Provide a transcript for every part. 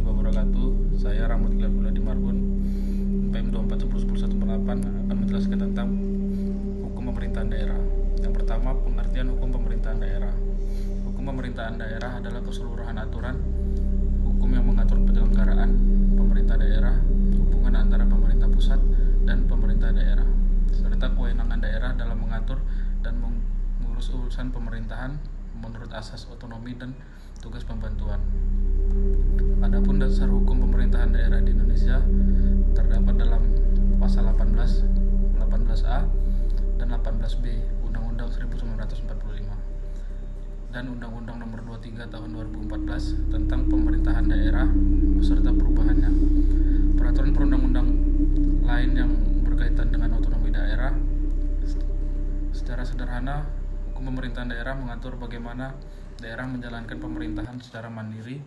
warahmatullahi wabarakatuh. Saya Rahmat Gilapula di Marbun, PM 24/10/148 akan menjelaskan tentang hukum pemerintahan daerah. Yang pertama, pengertian hukum pemerintahan daerah. Hukum pemerintahan daerah adalah keseluruhan aturan hukum yang mengatur penyelenggaraan pemerintah daerah, hubungan antara pemerintah pusat dan pemerintah daerah, serta kewenangan daerah dalam mengatur dan mengurus urusan pemerintahan menurut asas otonomi dan tugas pembantuan. Adapun dasar hukum pemerintahan daerah di Indonesia terdapat dalam pasal 18, 18A dan 18B Undang-Undang 1945 dan Undang-Undang Nomor 23 Tahun 2014 tentang pemerintahan daerah beserta perubahannya. Peraturan perundang-undang lain yang berkaitan dengan otonomi daerah. Secara sederhana, hukum pemerintahan daerah mengatur bagaimana daerah menjalankan pemerintahan secara mandiri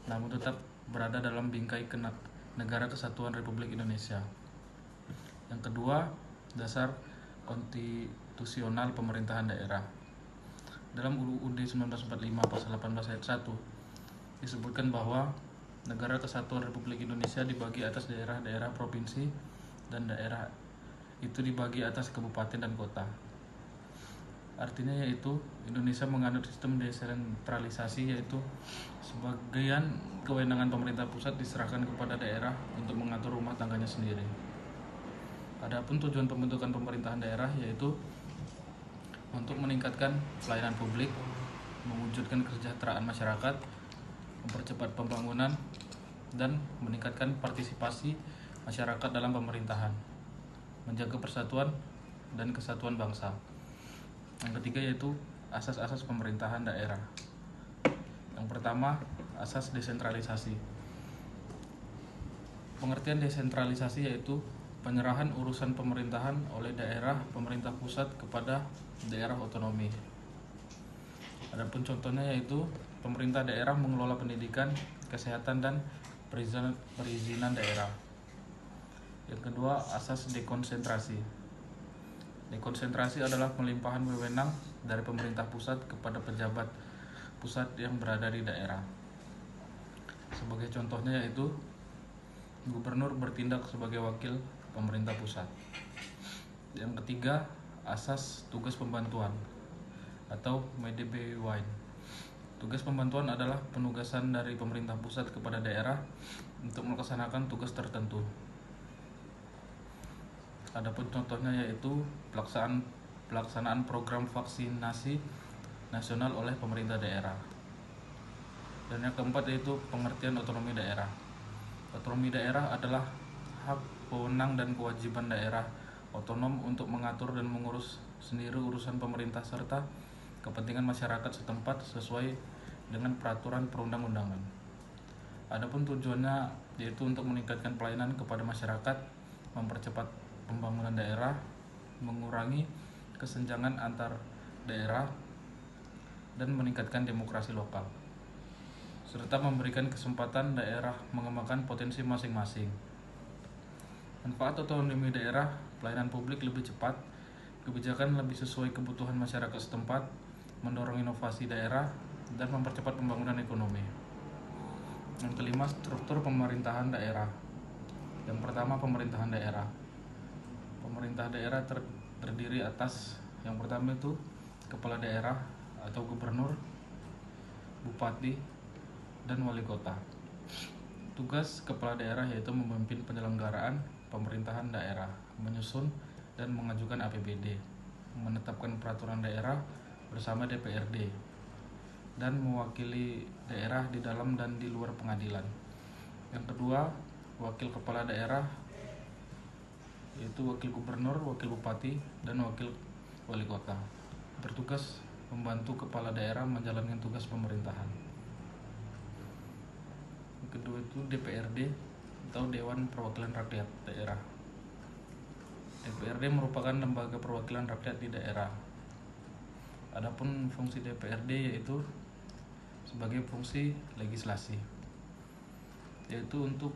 namun tetap berada dalam bingkai Negara Kesatuan Republik Indonesia. Yang kedua, dasar konstitusional pemerintahan daerah. Dalam UUD 1945 pasal 18 ayat 1 disebutkan bahwa Negara Kesatuan Republik Indonesia dibagi atas daerah-daerah provinsi dan daerah itu dibagi atas kabupaten dan kota. Artinya yaitu Indonesia menganut sistem desentralisasi, yaitu sebagian kewenangan pemerintah pusat diserahkan kepada daerah untuk mengatur rumah tangganya sendiri. Adapun tujuan pembentukan pemerintahan daerah yaitu untuk meningkatkan pelayanan publik, mewujudkan kesejahteraan masyarakat, mempercepat pembangunan, dan meningkatkan partisipasi masyarakat dalam pemerintahan, menjaga persatuan dan kesatuan bangsa. Yang ketiga yaitu asas-asas pemerintahan daerah. Yang pertama, asas desentralisasi. Pengertian desentralisasi yaitu penyerahan urusan pemerintahan oleh daerah pemerintah pusat kepada daerah otonomi. Adapun contohnya yaitu pemerintah daerah mengelola pendidikan, kesehatan, dan perizinan daerah. Yang kedua, asas dekonsentrasi. Dekonsentrasi adalah pelimpahan wewenang dari pemerintah pusat kepada pejabat pusat yang berada di daerah. Sebagai contohnya yaitu gubernur bertindak sebagai wakil pemerintah pusat. Yang ketiga, asas tugas pembantuan atau Medebewain. Tugas pembantuan adalah penugasan dari pemerintah pusat kepada daerah untuk melaksanakan tugas tertentu. Adapun contohnya yaitu pelaksanaan program vaksinasi nasional oleh pemerintah daerah. Dan yang keempat yaitu pengertian otonomi daerah. Otonomi daerah adalah hak, wewenang, dan kewajiban daerah otonom untuk mengatur dan mengurus sendiri urusan pemerintah serta kepentingan masyarakat setempat sesuai dengan peraturan perundang-undangan. Adapun tujuannya yaitu untuk meningkatkan pelayanan kepada masyarakat, mempercepat pembangunan daerah, mengurangi kesenjangan antar daerah, dan meningkatkan demokrasi lokal, serta memberikan kesempatan daerah mengembangkan potensi masing-masing. Manfaat otonomi daerah, pelayanan publik lebih cepat, kebijakan lebih sesuai kebutuhan masyarakat setempat, mendorong inovasi daerah, dan mempercepat pembangunan ekonomi. Yang kelima, struktur pemerintahan daerah. Yang pertama, pemerintahan daerah. Pemerintah daerah terdiri atas yang pertama itu kepala daerah atau gubernur, bupati, dan wali kota. Tugas kepala daerah yaitu memimpin penyelenggaraan pemerintahan daerah, menyusun dan mengajukan APBD, menetapkan peraturan daerah bersama DPRD, dan mewakili daerah di dalam dan di luar pengadilan. Yang kedua, wakil kepala daerah yaitu wakil gubernur, wakil bupati, dan wakil wali kota, bertugas membantu kepala daerah menjalankan tugas pemerintahan. Yang kedua itu DPRD atau Dewan Perwakilan Rakyat Daerah. DPRD merupakan lembaga perwakilan rakyat di daerah. Adapun fungsi DPRD yaitu sebagai fungsi legislasi, yaitu untuk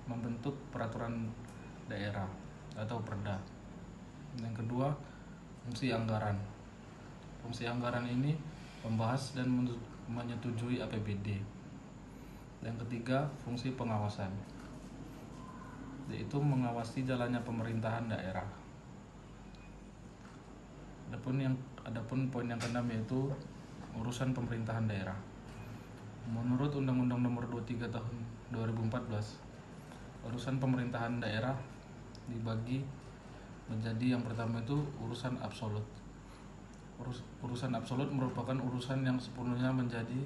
membentuk peraturan daerah atau perda. Yang kedua, fungsi anggaran. Fungsi anggaran ini membahas dan menyetujui APBD. Yang ketiga, fungsi pengawasan, yaitu mengawasi jalannya pemerintahan daerah. Adapun poin yang keenam yaitu urusan pemerintahan daerah. Menurut Undang-Undang Nomor 23 Tahun 2014, urusan pemerintahan daerah dibagi menjadi yang pertama itu urusan absolut. Urusan absolut merupakan urusan yang sepenuhnya menjadi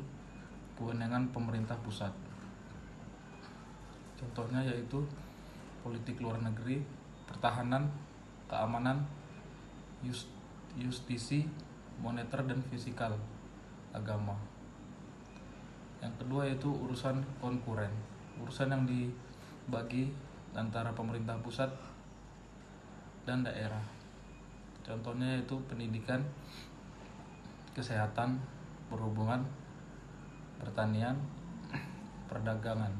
kewenangan pemerintah pusat. Contohnya yaitu politik luar negeri, pertahanan, keamanan, justisi, moneter dan fiskal, agama. Yang kedua yaitu urusan konkuren, urusan yang dibagi antara pemerintah pusat dan daerah. Contohnya yaitu pendidikan, kesehatan, perhubungan, pertanian, perdagangan.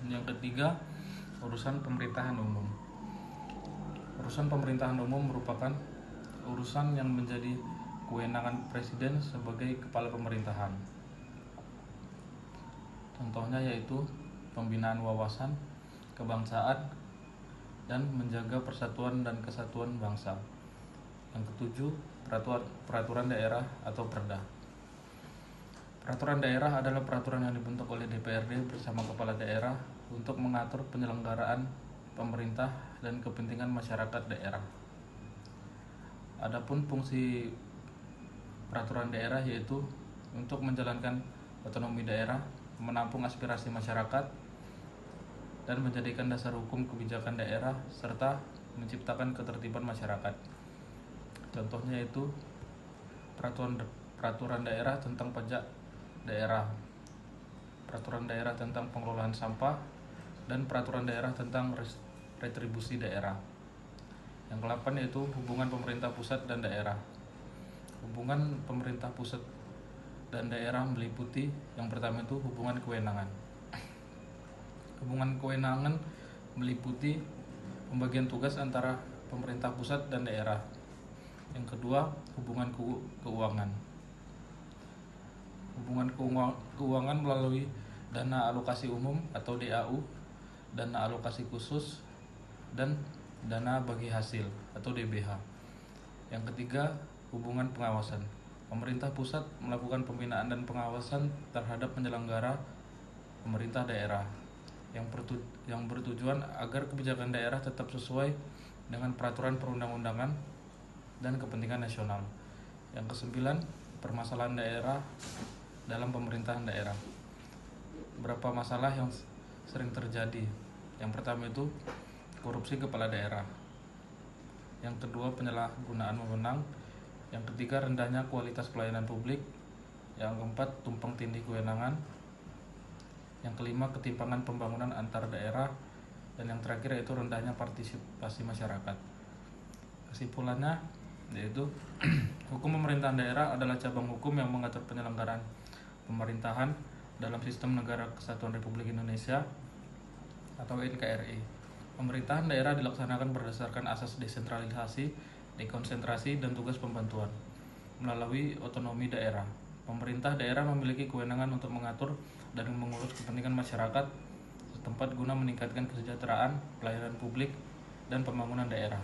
Yang ketiga, urusan pemerintahan umum. Urusan pemerintahan umum merupakan urusan yang menjadi kewenangan presiden sebagai kepala pemerintahan. Contohnya yaitu pembinaan wawasan kebangsaan dan menjaga persatuan dan kesatuan bangsa. Yang ketujuh, peraturan daerah atau Perda. Peraturan daerah adalah peraturan yang dibentuk oleh DPRD bersama kepala daerah untuk mengatur penyelenggaraan pemerintah dan kepentingan masyarakat daerah. Adapun fungsi peraturan daerah yaitu untuk menjalankan otonomi daerah, menampung aspirasi masyarakat, dan menjadikan dasar hukum kebijakan daerah serta menciptakan ketertiban masyarakat. Contohnya yaitu peraturan daerah tentang pajak daerah, peraturan daerah tentang pengelolaan sampah, dan peraturan daerah tentang retribusi daerah. Yang ke-8 yaitu hubungan pemerintah pusat dan daerah. Hubungan pemerintah pusat dan daerah meliputi yang pertama itu hubungan kewenangan. Hubungan kewenangan meliputi pembagian tugas antara pemerintah pusat dan daerah. Yang kedua, hubungan keuangan. Hubungan keuangan melalui dana alokasi umum atau DAU, dana alokasi khusus, dan dana bagi hasil atau DBH. Yang ketiga, hubungan pengawasan. Pemerintah pusat melakukan pembinaan dan pengawasan terhadap penyelenggara pemerintah daerah yang bertujuan agar kebijakan daerah tetap sesuai dengan peraturan perundang-undangan dan kepentingan nasional. Yang kesembilan, permasalahan daerah dalam pemerintahan daerah. Beberapa masalah yang sering terjadi. Yang pertama itu korupsi kepala daerah. Yang kedua, penyalahgunaan wewenang. Yang ketiga, rendahnya kualitas pelayanan publik. Yang keempat, tumpang tindih kewenangan. Yang kelima, ketimpangan pembangunan antar daerah. Dan yang terakhir yaitu rendahnya partisipasi masyarakat. Kesimpulannya yaitu hukum pemerintahan daerah adalah cabang hukum yang mengatur penyelenggaraan pemerintahan dalam sistem Negara Kesatuan Republik Indonesia atau NKRI. Pemerintahan daerah dilaksanakan berdasarkan asas desentralisasi, dekonsentrasi, dan tugas pembantuan. Melalui otonomi daerah, pemerintah daerah memiliki kewenangan untuk mengatur dan mengurus kepentingan masyarakat setempat guna meningkatkan kesejahteraan, pelayanan publik, dan pembangunan daerah.